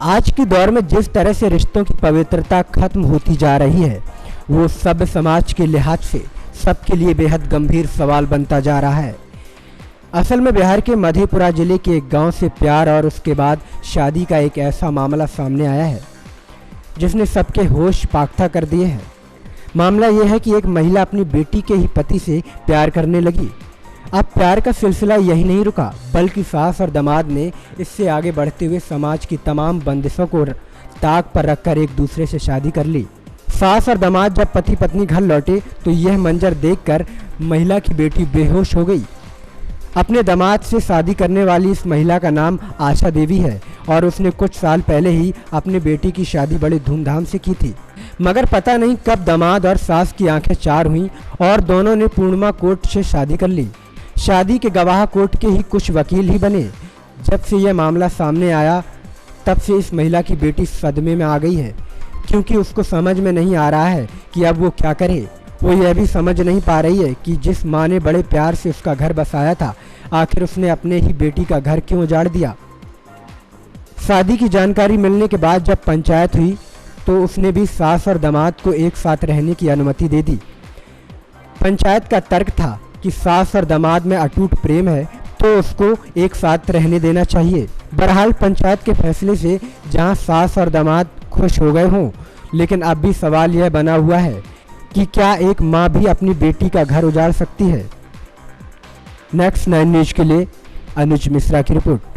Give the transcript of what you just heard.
आज के दौर में जिस तरह से रिश्तों की पवित्रता खत्म होती जा रही है, वो सभ्य समाज के लिहाज से सबके लिए बेहद गंभीर सवाल बनता जा रहा है। असल में बिहार के मधेपुरा जिले के एक गांव से प्यार और उसके बाद शादी का एक ऐसा मामला सामने आया है जिसने सबके होश पाख्ता कर दिए हैं। मामला यह है कि एक महिला अपनी बेटी के ही पति से प्यार करने लगी। अब प्यार का सिलसिला यही नहीं रुका, बल्कि सास और दामाद ने इससे आगे बढ़ते हुए समाज की तमाम बंदिशों को ताक पर रखकर एक दूसरे से शादी कर ली। सास और दामाद जब पति पत्नी घर लौटे तो यह मंजर देखकर महिला की बेटी बेहोश हो गई। अपने दामाद से शादी करने वाली इस महिला का नाम आशा देवी है और उसने कुछ साल पहले ही अपने बेटी की शादी बड़े धूमधाम से की थी। मगर पता नहीं कब दामाद और सास की आंखें चार हुईं और दोनों ने पूर्णिमा कोर्ट से शादी कर ली। शादी के गवाह कोर्ट के ही कुछ वकील ही बने। जब से यह मामला सामने आया तब से इस महिला की बेटी सदमे में आ गई है, क्योंकि उसको समझ में नहीं आ रहा है कि अब वो क्या करे। वो यह भी समझ नहीं पा रही है कि जिस माँ ने बड़े प्यार से उसका घर बसाया था, आखिर उसने अपने ही बेटी का घर क्यों उजाड़ दिया। शादी की जानकारी मिलने के बाद जब पंचायत हुई तो उसने भी सास और दामाद को एक साथ रहने की अनुमति दे दी। पंचायत का तर्क था कि सास और दामाद में अटूट प्रेम है तो उसको एक साथ रहने देना चाहिए। बहरहाल पंचायत के फैसले से जहां सास और दामाद खुश हो गए हों, लेकिन अब भी सवाल यह बना हुआ है कि क्या एक माँ भी अपनी बेटी का घर उजाड़ सकती है। नेक्स्ट 9 न्यूज़ के लिए अनुज मिश्रा की रिपोर्ट।